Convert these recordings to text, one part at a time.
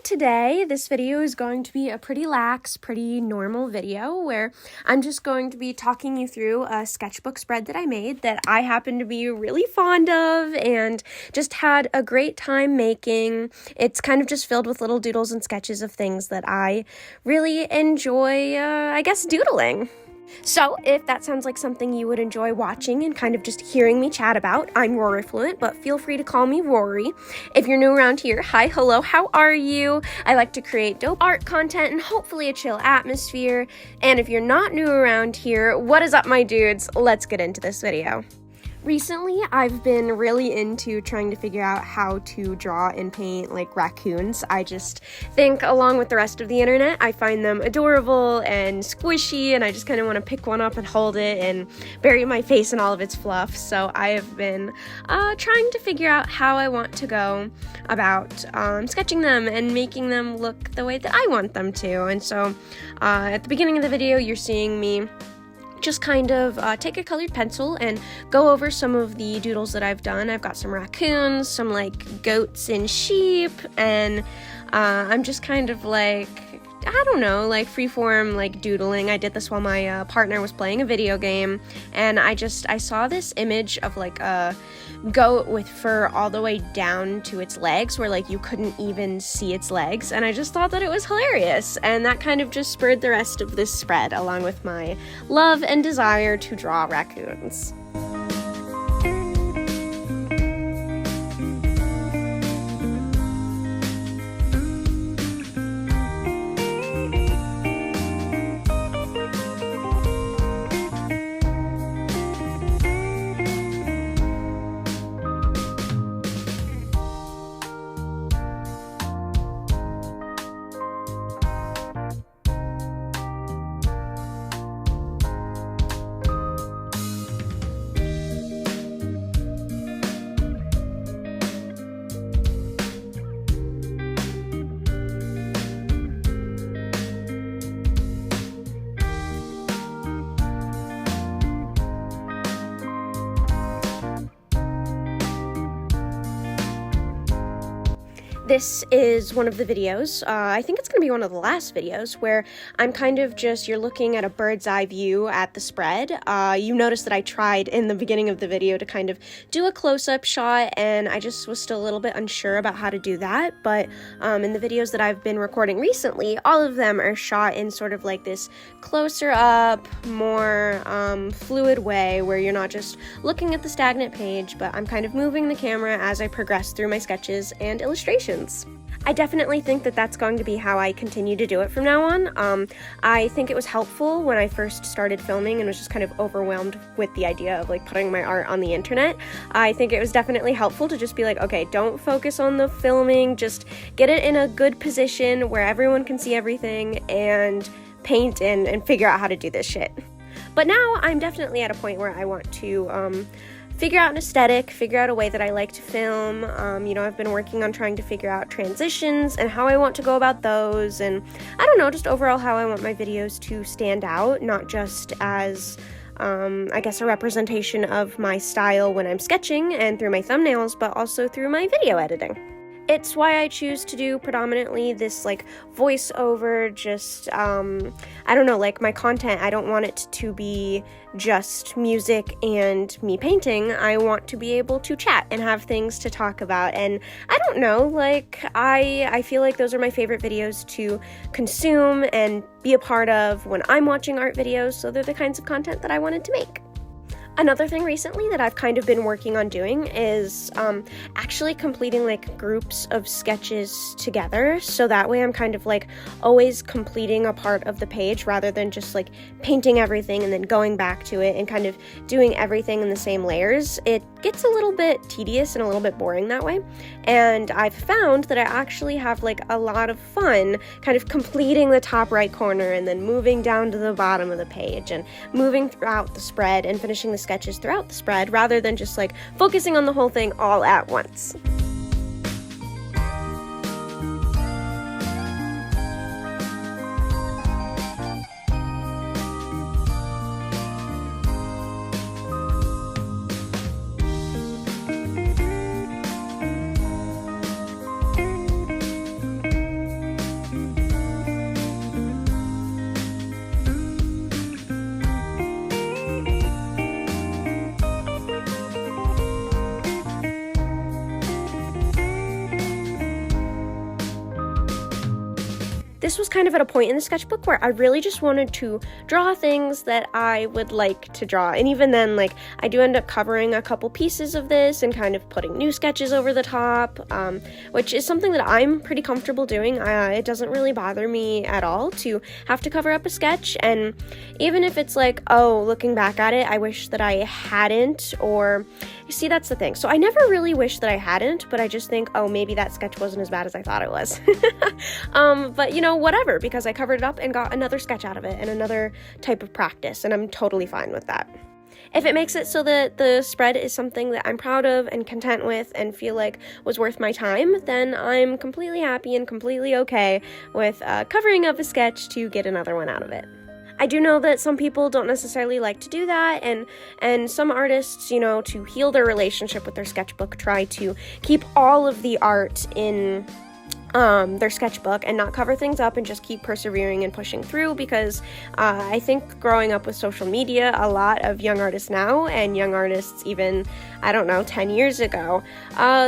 today, this video is going to be a pretty lax, pretty normal video where I'm just going to be talking you through a sketchbook spread that I made that I happen to be really fond of and just had a great time making. It's kind of just filled with little doodles and sketches of things that I really enjoy, doodling. So, if that sounds like something you would enjoy watching and kind of just hearing me chat about, I'm Rory Fluent, but feel free to call me Rory. If you're new around here, hi, hello, how are you? I like to create dope art content and hopefully a chill atmosphere. And if you're not new around here, what is up, my dudes? Let's get into this video. Recently, I've been really into trying to figure out how to draw and paint like raccoons. I just think, along with the rest of the internet, I find them adorable and squishy, and I just kind of want to pick one up and hold it and bury my face in all of its fluff. So I have been trying to figure out how I want to go about sketching them and making them look the way that I want them to. And so at the beginning of the video, you're seeing me just kind of take a colored pencil and go over some of the doodles that I've done. I've got some raccoons, some like goats and sheep, and I'm just kind of like, I don't know, like freeform, like doodling. I did this while my partner was playing a video game, and I saw this image of like a goat with fur all the way down to its legs, where like you couldn't even see its legs, and I just thought that it was hilarious, and that kind of just spurred the rest of this spread, along with my love and desire to draw raccoons. This is one of the videos, I think it's going to be one of the last videos, where I'm kind of just, you're looking at a bird's eye view at the spread. You notice that I tried in the beginning of the video to kind of do a close-up shot, and I just was still a little bit unsure about how to do that, but in the videos that I've been recording recently, all of them are shot in sort of like this closer up, more fluid way, where you're not just looking at the stagnant page, but I'm kind of moving the camera as I progress through my sketches and illustrations. I definitely think that that's going to be how I continue to do it from now on. I think it was helpful when I first started filming and was just kind of overwhelmed with the idea of like putting my art on the internet. I think it was definitely helpful to just be like, okay, don't focus on the filming, just get it in a good position where everyone can see everything and paint and figure out how to do this shit. But now I'm definitely at a point where I want to figure out an aesthetic, figure out a way that I like to film. I've been working on trying to figure out transitions and how I want to go about those, and I don't know, just overall how I want my videos to stand out, not just as a representation of my style when I'm sketching and through my thumbnails, but also through my video editing. It's why I choose to do predominantly this like voiceover, just like my content. I don't want it to be just music and me painting. I want to be able to chat and have things to talk about, and I don't know, like I feel like those are my favorite videos to consume and be a part of when I'm watching art videos, so they're the kinds of content that I wanted to make. Another thing recently that I've kind of been working on doing is actually completing like groups of sketches together, so that way I'm kind of like always completing a part of the page rather than just like painting everything and then going back to it and kind of doing everything in the same layers. It gets a little bit tedious and a little bit boring that way, and I've found that I actually have like a lot of fun kind of completing the top right corner and then moving down to the bottom of the page and moving throughout the spread and finishing the sketches throughout the spread rather than just like focusing on the whole thing all at once. was kind of at a point in the sketchbook where I really just wanted to draw things that I would like to draw. And even then, like, I do end up covering a couple pieces of this and kind of putting new sketches over the top, which is something that I'm pretty comfortable doing. It doesn't really bother me at all to have to cover up a sketch. And even if it's like, oh, looking back at it, I wish that I hadn't, or you see, that's the thing. So I never really wish that I hadn't, but I just think, oh, maybe that sketch wasn't as bad as I thought it was. But you know, whatever, because I covered it up and got another sketch out of it and another type of practice, and I'm totally fine with that. If it makes it so that the spread is something that I'm proud of and content with and feel like was worth my time, then I'm completely happy and completely okay with covering up a sketch to get another one out of it. I do know that some people don't necessarily like to do that, and some artists, you know, to heal their relationship with their sketchbook, try to keep all of the art in their sketchbook and not cover things up and just keep persevering and pushing through, because I think growing up with social media, a lot of young artists now, and young artists even, I don't know, 10 years ago,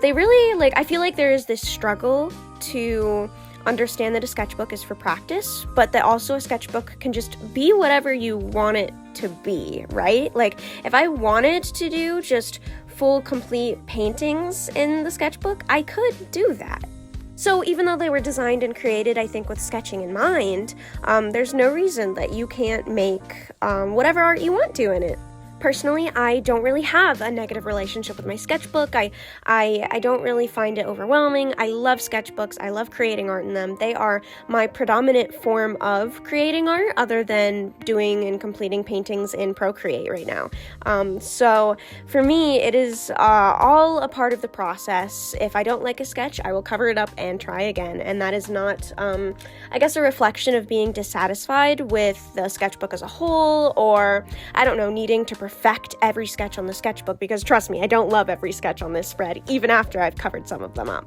they really, like, I feel like there is this struggle to understand that a sketchbook is for practice, but that also a sketchbook can just be whatever you want it to be, right? Like, if I wanted to do just full, complete paintings in the sketchbook, I could do that. So even though they were designed and created, I think, with sketching in mind, there's no reason that you can't make whatever art you want to in it. Personally, I don't really have a negative relationship with my sketchbook. I don't really find it overwhelming. I love sketchbooks. I love creating art in them. They are my predominant form of creating art, other than doing and completing paintings in Procreate right now. So for me, it is all a part of the process. If I don't like a sketch, I will cover it up and try again. And that is not, I guess, a reflection of being dissatisfied with the sketchbook as a whole, or, I don't know, needing to perfect every sketch on the sketchbook, because trust me, I don't love every sketch on this spread, even after I've covered some of them up.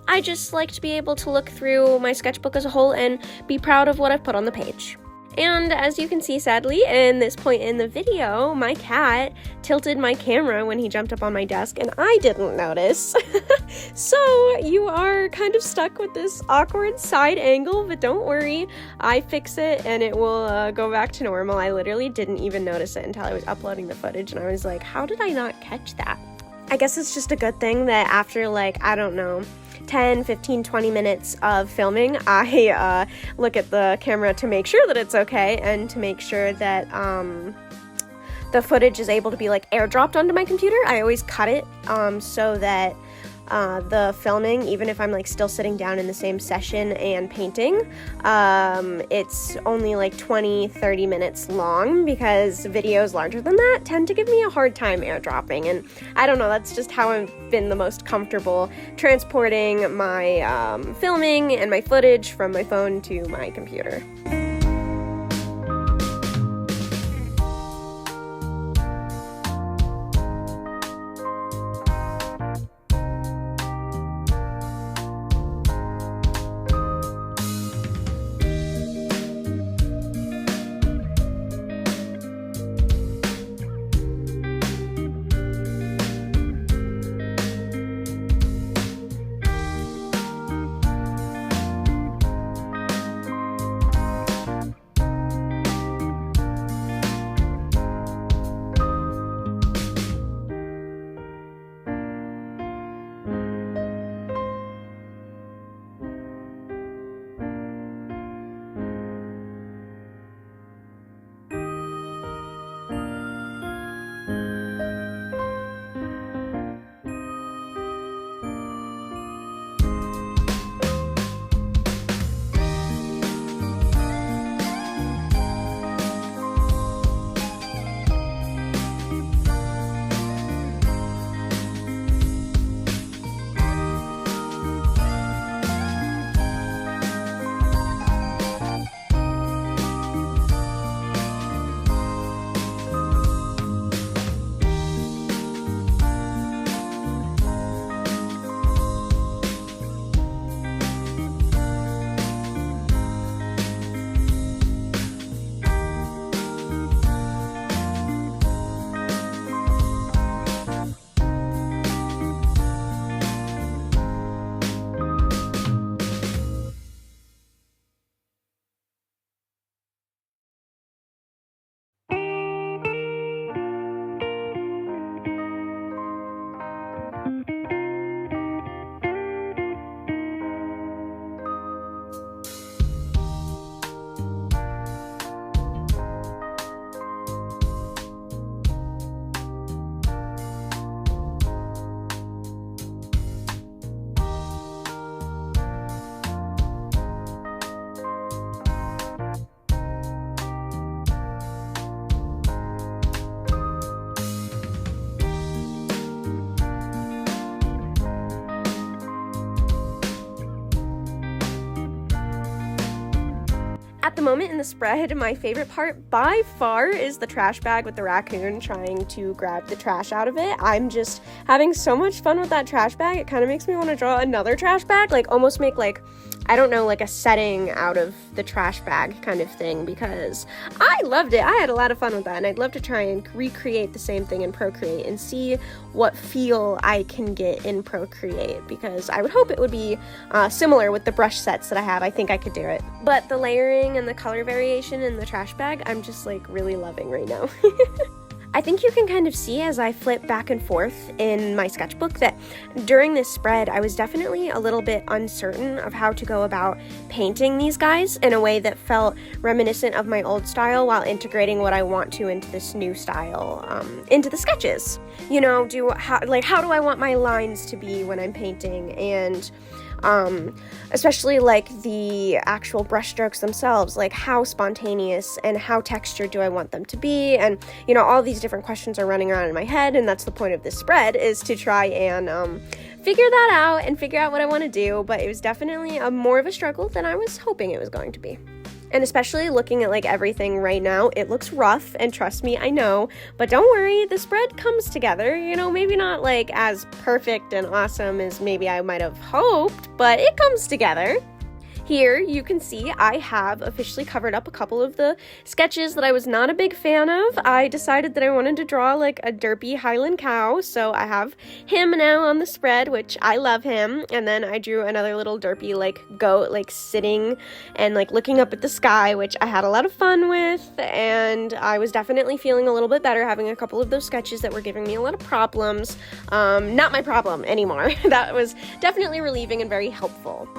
I just like to be able to look through my sketchbook as a whole and be proud of what I've put on the page. And as you can see, sadly, in this point in the video, my cat tilted my camera when he jumped up on my desk, and I didn't notice. So you are kind of stuck with this awkward side angle, but don't worry, I fix it and it will go back to normal. I literally didn't even notice it until I was uploading the footage, and I was like, how did I not catch that? I guess it's just a good thing that after, like, I don't know, 10, 15, 20 minutes of filming, I look at the camera to make sure that it's okay, and to make sure that the footage is able to be, like, airdropped onto my computer. I always cut it so that the filming, even if I'm, like, still sitting down in the same session and painting, it's only like 20-30 minutes long, because videos larger than that tend to give me a hard time airdropping. And I don't know, that's just how I've been the most comfortable transporting my filming and my footage from my phone to my computer. the moment in the spread, my favorite part by far is the trash bag with the raccoon trying to grab the trash out of it. I'm just having so much fun with that trash bag. It kind of makes me want to draw another trash bag, like almost make like, I don't know, like a setting out of the trash bag kind of thing, because I loved it. I had a lot of fun with that, and I'd love to try and recreate the same thing in Procreate and see what feel I can get in Procreate, because I would hope it would be similar with the brush sets that I have. I think I could do it. But the layering and the color variation in the trash bag, I'm just like really loving right now. I think you can kind of see as I flip back and forth in my sketchbook that during this spread, I was definitely a little bit uncertain of how to go about painting these guys in a way that felt reminiscent of my old style while integrating what I want to into this new style, into the sketches. You know, how do I want my lines to be when I'm painting, and especially like the actual brush strokes themselves, like how spontaneous and how textured do I want them to be, and you know, all these different questions are running around in my head, and that's the point of this spread, is to try and figure that out and figure out what I want to do. But it was definitely more of a struggle than I was hoping it was going to be. And especially looking at like everything right now, it looks rough, and trust me, I know, but don't worry, the spread comes together, you know, maybe not like as perfect and awesome as maybe I might have hoped, but it comes together. Here you can see I have officially covered up a couple of the sketches that I was not a big fan of. I decided that I wanted to draw like a derpy Highland cow, so I have him now on the spread, which I love him. And then I drew another little derpy like goat, like sitting and like looking up at the sky, which I had a lot of fun with, and I was definitely feeling a little bit better having a couple of those sketches that were giving me a lot of problems. Not my problem anymore. That was definitely relieving and very helpful.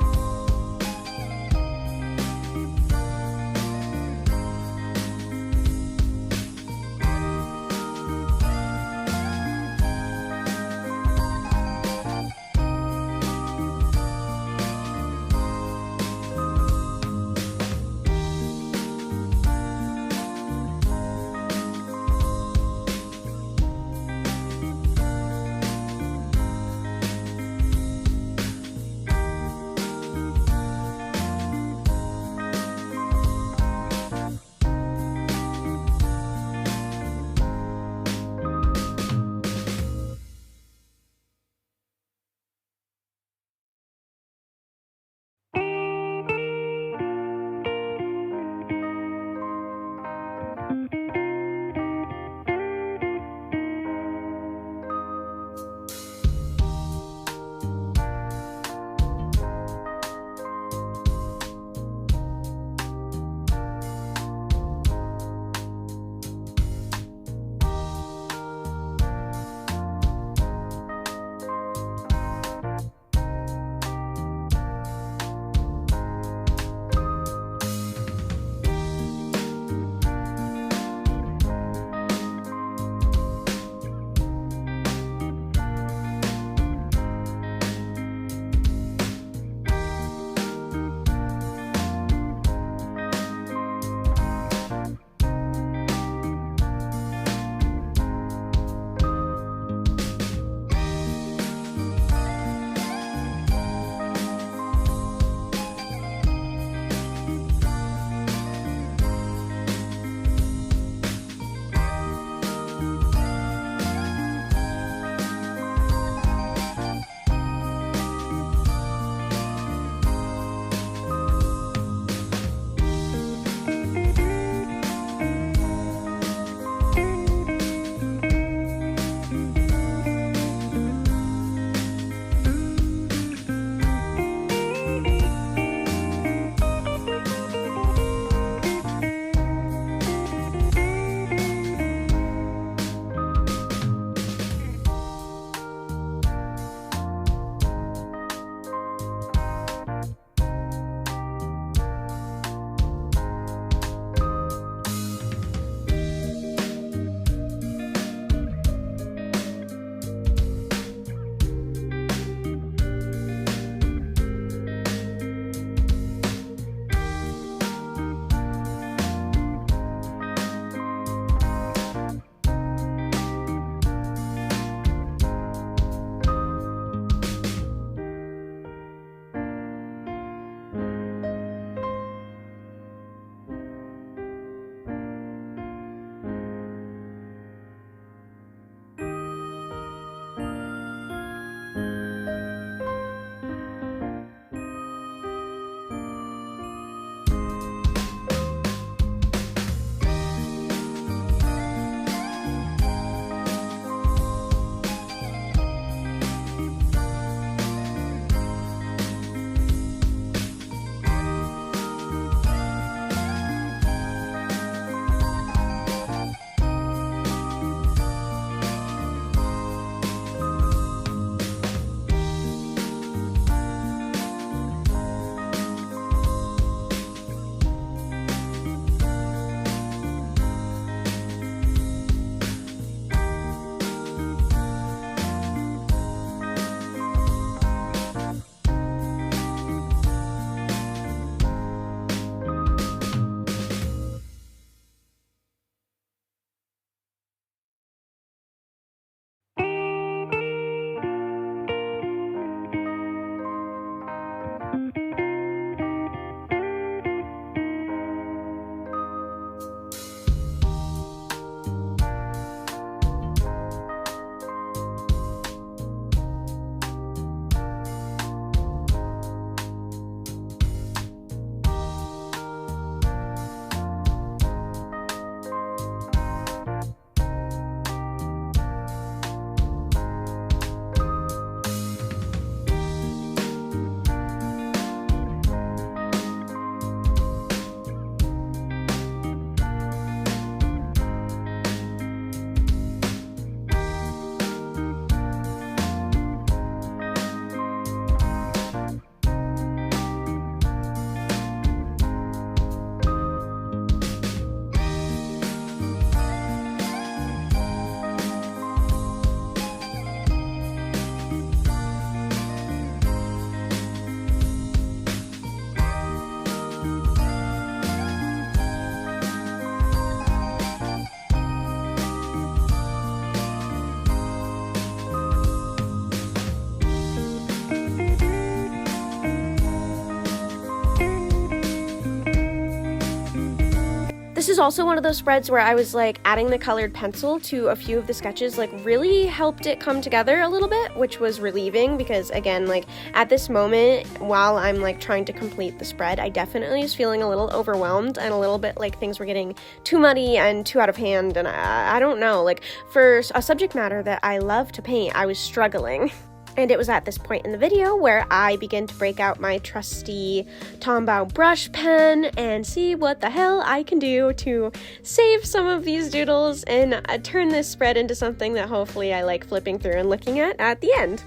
was also one of those spreads where I was like adding the colored pencil to a few of the sketches like really helped it come together a little bit, which was relieving because again, like at this moment while I'm like trying to complete the spread, I definitely was feeling a little overwhelmed and a little bit like things were getting too muddy and too out of hand, and I don't know, like for a subject matter that I love to paint, I was struggling. And it was at this point in the video where I begin to break out my trusty Tombow brush pen and see what the hell I can do to save some of these doodles and turn this spread into something that hopefully I like flipping through and looking at the end.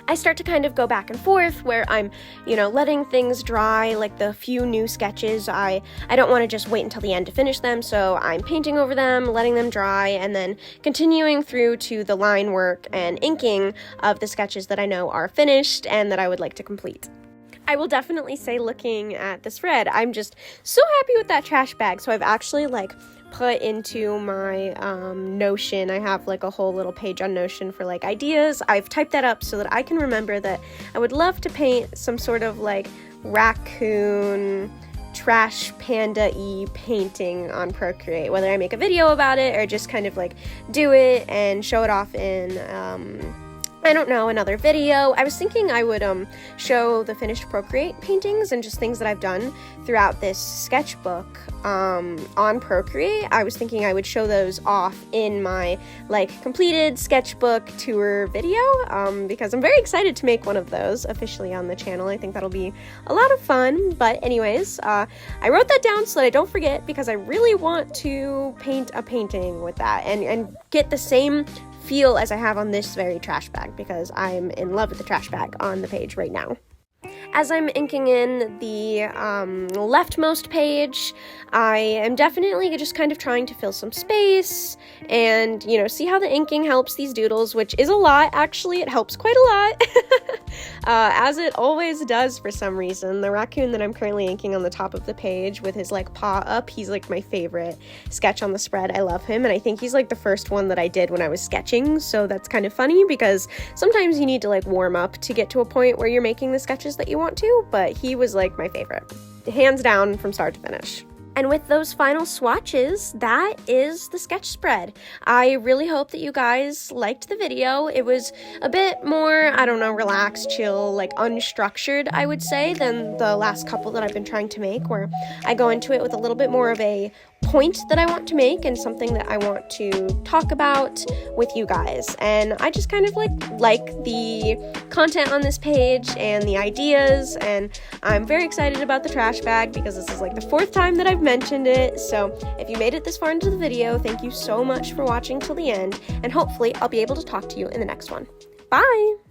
I start to kind of go back and forth where I'm, letting things dry, like the few new sketches. I don't want to just wait until the end to finish them, so I'm painting over them, letting them dry, and then continuing through to the line work and inking of the sketches that I know are finished and that I would like to complete. I will definitely say, looking at the spread, I'm just so happy with that trash bag. So I've actually put into my Notion. I have like a whole little page on Notion for like ideas. I've typed that up so that I can remember that I would love to paint some sort of like raccoon trash panda-y painting on Procreate, whether I make a video about it or just kind of like do it and show it off in I don't know, another video. I was thinking I would show the finished Procreate paintings and just things that I've done throughout this sketchbook on Procreate. I was thinking I would show those off in my completed sketchbook tour video because I'm very excited to make one of those officially on the channel. I think that'll be a lot of fun. But anyways, I wrote that down so that I don't forget because I really want to paint a painting with that and get the same feel as I have on this very trash bag because I'm in love with the trash bag on the page right now. As I'm inking in the leftmost page, I am definitely just kind of trying to fill some space and, see how the inking helps these doodles, which is a lot, actually. It helps quite a lot, as it always does for some reason. The raccoon that I'm currently inking on the top of the page with his, paw up, he's, my favorite sketch on the spread. I love him, and I think he's, the first one that I did when I was sketching, so that's kind of funny because sometimes you need to, warm up to get to a point where you're making the sketches that you want to, but he was my favorite, hands down from start to finish. And with those final swatches, that is the sketch spread. I really hope that you guys liked the video. It was a bit more, relaxed, chill, unstructured, I would say, than the last couple that I've been trying to make, where I go into it with a little bit more of a point that I want to make and something that I want to talk about with you guys. And I just kind of like the content on this page and the ideas, and I'm very excited about the trash bag because this is the fourth time that I've mentioned it. So if you made it this far into the video, thank you so much for watching till the end, and hopefully I'll be able to talk to you in the next one. Bye!